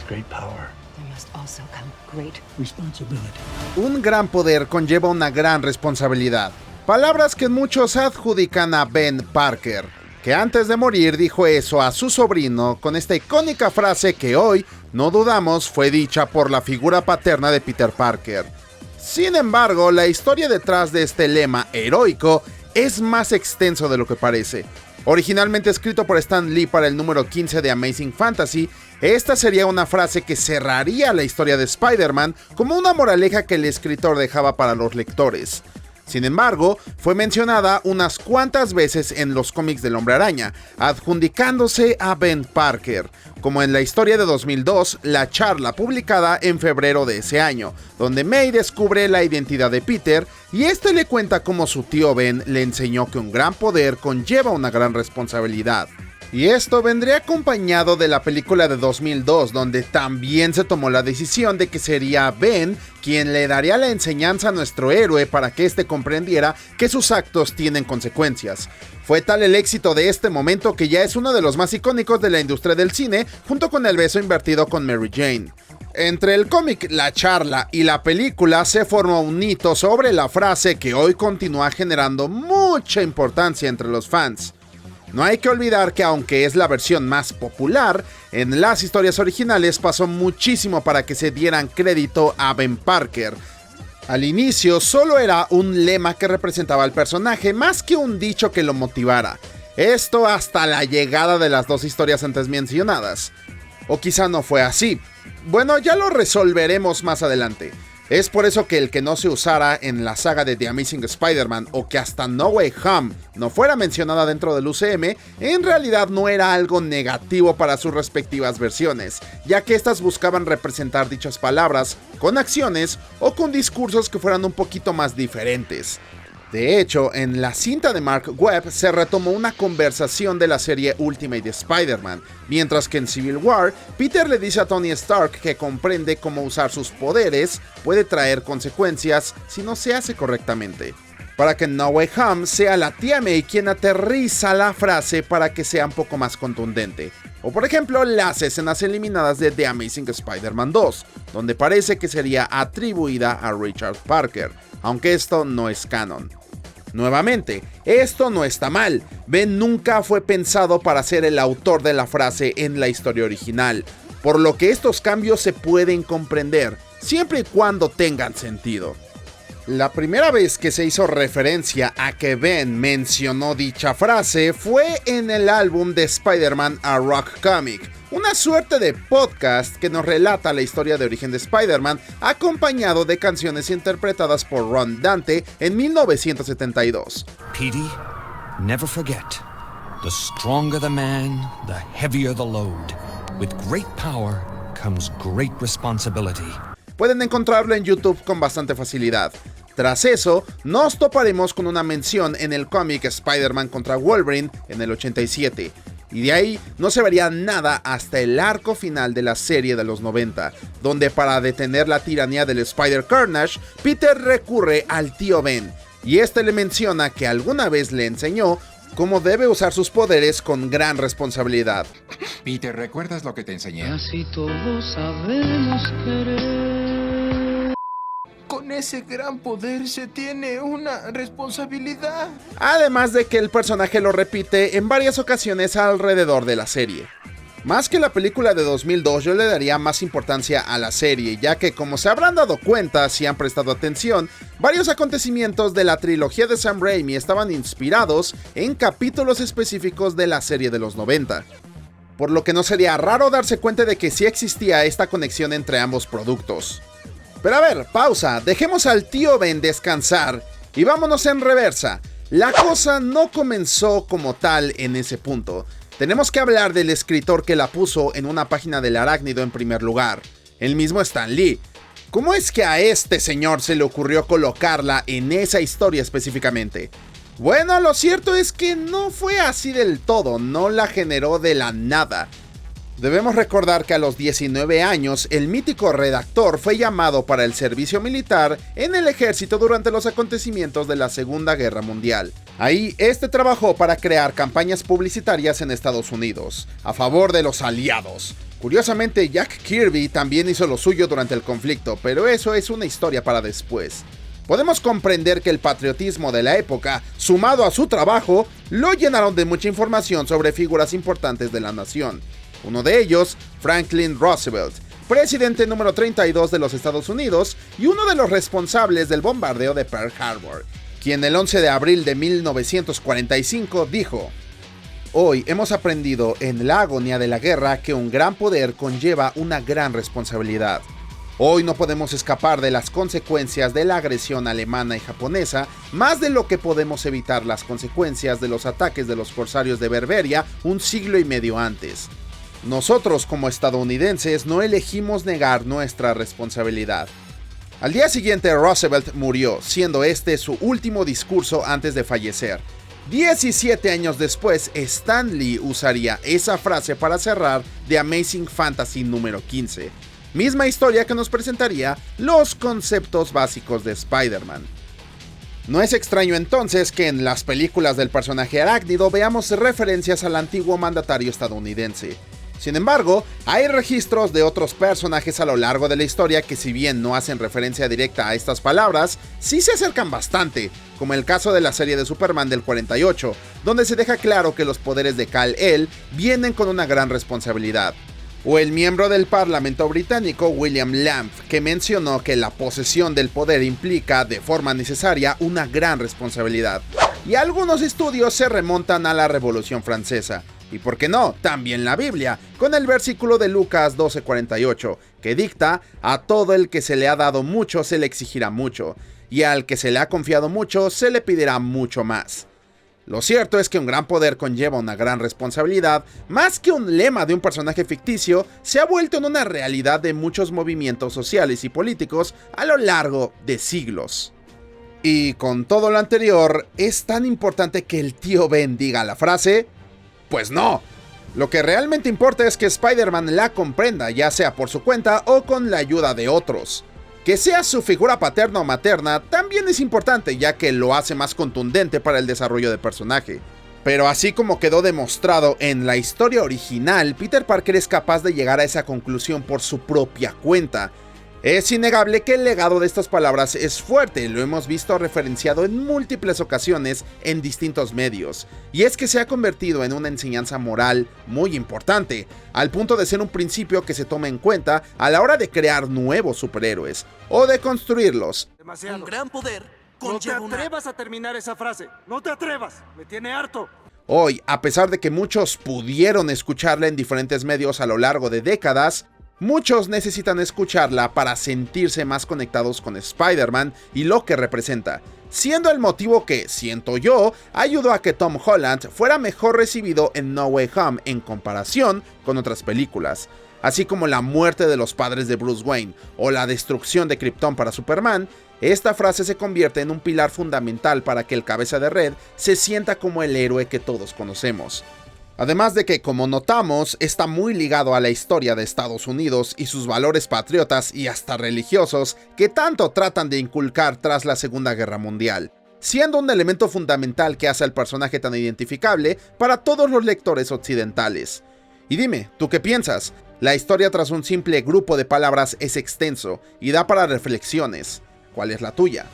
great power, there must also come great responsibility. Un gran poder conlleva una gran responsabilidad. Palabras que muchos adjudican a Ben Parker, que antes de morir dijo eso a su sobrino con esta icónica frase que hoy, no dudamos, fue dicha por la figura paterna de Peter Parker. Sin embargo, la historia detrás de este lema heroico es más extenso de lo que parece. Originalmente escrito por Stan Lee para el número 15 de Amazing Fantasy, esta sería una frase que cerraría la historia de Spider-Man como una moraleja que el escritor dejaba para los lectores. Sin embargo, fue mencionada unas cuantas veces en los cómics del Hombre Araña, adjudicándose a Ben Parker, como en la historia de 2002, La Charla, publicada en febrero de ese año, donde May descubre la identidad de Peter y este le cuenta cómo su tío Ben le enseñó que un gran poder conlleva una gran responsabilidad. Y esto vendría acompañado de la película de 2002, donde también se tomó la decisión de que sería Ben quien le daría la enseñanza a nuestro héroe para que éste comprendiera que sus actos tienen consecuencias. Fue tal el éxito de este momento que ya es uno de los más icónicos de la industria del cine, junto con el beso invertido con Mary Jane. Entre el cómic La Charla y la película se formó un hito sobre la frase que hoy continúa generando mucha importancia entre los fans. No hay que olvidar que aunque es la versión más popular, en las historias originales pasó muchísimo para que se dieran crédito a Ben Parker. Al inicio solo era un lema que representaba al personaje más que un dicho que lo motivara. Esto hasta la llegada de las dos historias antes mencionadas. O quizá no fue así. Bueno, ya lo resolveremos más adelante. Es por eso que el que no se usara en la saga de The Amazing Spider-Man o que hasta No Way Home no fuera mencionada dentro del UCM, en realidad no era algo negativo para sus respectivas versiones, ya que estas buscaban representar dichas palabras con acciones o con discursos que fueran un poquito más diferentes. De hecho, en la cinta de Mark Webb se retomó una conversación de la serie Ultimate Spider-Man, mientras que en Civil War, Peter le dice a Tony Stark que comprende cómo usar sus poderes puede traer consecuencias si no se hace correctamente. Para que en No Way Home sea la tía May quien aterriza la frase para que sea un poco más contundente. O por ejemplo, las escenas eliminadas de The Amazing Spider-Man 2, donde parece que sería atribuida a Richard Parker, aunque esto no es canon. Nuevamente, esto no está mal. Ben nunca fue pensado para ser el autor de la frase en la historia original, por lo que estos cambios se pueden comprender, siempre y cuando tengan sentido. La primera vez que se hizo referencia a que Ben mencionó dicha frase fue en el álbum de Spider-Man A Rock Comic, una suerte de podcast que nos relata la historia de origen de Spider-Man, acompañado de canciones interpretadas por Ron Dante en 1972. Petey, never forget, the stronger the man, the heavier the load. With great power comes great responsibility. Pueden encontrarlo en YouTube con bastante facilidad. Tras eso, nos toparemos con una mención en el cómic Spider-Man contra Wolverine en el 87. Y de ahí no se vería nada hasta el arco final de la serie de los 90, donde para detener la tiranía del Spider-Carnage, Peter recurre al tío Ben, y este le menciona que alguna vez le enseñó cómo debe usar sus poderes con gran responsabilidad. Peter, ¿recuerdas lo que te enseñé? Casi todos sabemos querer. Con ese gran poder se tiene una responsabilidad. Además de que el personaje lo repite en varias ocasiones alrededor de la serie. Más que la película de 2002, yo le daría más importancia a la serie, ya que como se habrán dado cuenta si han prestado atención, varios acontecimientos de la trilogía de Sam Raimi estaban inspirados en capítulos específicos de la serie de los 90. Por lo que no sería raro darse cuenta de que sí existía esta conexión entre ambos productos. Pero a ver, pausa, dejemos al tío Ben descansar y vámonos en reversa. La cosa no comenzó como tal en ese punto. Tenemos que hablar del escritor que la puso en una página del arácnido en primer lugar, el mismo Stan Lee. ¿Cómo es que a este señor se le ocurrió colocarla en esa historia específicamente? Bueno, lo cierto es que no fue así del todo, no la generó de la nada. Debemos recordar que a los 19 años, el mítico redactor fue llamado para el servicio militar en el ejército durante los acontecimientos de la Segunda Guerra Mundial. Ahí, este trabajó para crear campañas publicitarias en Estados Unidos, a favor de los aliados. Curiosamente, Jack Kirby también hizo lo suyo durante el conflicto, pero eso es una historia para después. Podemos comprender que el patriotismo de la época, sumado a su trabajo, lo llenaron de mucha información sobre figuras importantes de la nación. Uno de ellos, Franklin Roosevelt, presidente número 32 de los Estados Unidos y uno de los responsables del bombardeo de Pearl Harbor, quien el 11 de abril de 1945 dijo: "Hoy hemos aprendido en la agonía de la guerra que un gran poder conlleva una gran responsabilidad. Hoy no podemos escapar de las consecuencias de la agresión alemana y japonesa más de lo que podemos evitar las consecuencias de los ataques de los corsarios de Berberia un siglo y medio antes. Nosotros como estadounidenses no elegimos negar nuestra responsabilidad". Al día siguiente Roosevelt murió, siendo este su último discurso antes de fallecer. 17 años después, Stan Lee usaría esa frase para cerrar The Amazing Fantasy número 15, misma historia que nos presentaría los conceptos básicos de Spider-Man. No es extraño entonces que en las películas del personaje arácnido veamos referencias al antiguo mandatario estadounidense. Sin embargo, hay registros de otros personajes a lo largo de la historia que, si bien no hacen referencia directa a estas palabras, sí se acercan bastante, como el caso de la serie de Superman del 48, donde se deja claro que los poderes de Kal-El vienen con una gran responsabilidad. O el miembro del Parlamento británico William Lamb, que mencionó que la posesión del poder implica de forma necesaria una gran responsabilidad. Y algunos estudios se remontan a la Revolución Francesa. Y por qué no, también la Biblia, con el versículo de Lucas 12:48, que dicta: "A todo el que se le ha dado mucho se le exigirá mucho, y al que se le ha confiado mucho se le pedirá mucho más". Lo cierto es que un gran poder conlleva una gran responsabilidad, más que un lema de un personaje ficticio, se ha vuelto en una realidad de muchos movimientos sociales y políticos a lo largo de siglos. Y con todo lo anterior, ¿es tan importante que el tío Ben diga la frase? Pues no. Lo que realmente importa es que Spider-Man la comprenda, ya sea por su cuenta o con la ayuda de otros. Que sea su figura paterna o materna también es importante, ya que lo hace más contundente para el desarrollo del personaje. Pero así como quedó demostrado en la historia original, Peter Parker es capaz de llegar a esa conclusión por su propia cuenta. Es innegable que el legado de estas palabras es fuerte, lo hemos visto referenciado en múltiples ocasiones en distintos medios, y es que se ha convertido en una enseñanza moral muy importante, al punto de ser un principio que se toma en cuenta a la hora de crear nuevos superhéroes, o de construirlos. Demasiado. Un gran poder No te atrevas a terminar esa frase, no te atrevas, me tiene harto. Hoy, a pesar de que muchos pudieron escucharla en diferentes medios a lo largo de décadas, muchos necesitan escucharla para sentirse más conectados con Spider-Man y lo que representa, siendo el motivo que, siento yo, ayudó a que Tom Holland fuera mejor recibido en No Way Home en comparación con otras películas, así como la muerte de los padres de Bruce Wayne o la destrucción de Krypton para Superman. Esta frase se convierte en un pilar fundamental para que el Cabeza de Red se sienta como el héroe que todos conocemos. Además de que, como notamos, está muy ligado a la historia de Estados Unidos y sus valores patriotas y hasta religiosos que tanto tratan de inculcar tras la Segunda Guerra Mundial, siendo un elemento fundamental que hace al personaje tan identificable para todos los lectores occidentales. Y dime, ¿tú qué piensas? La historia tras un simple grupo de palabras es extenso y da para reflexiones. ¿Cuál es la tuya?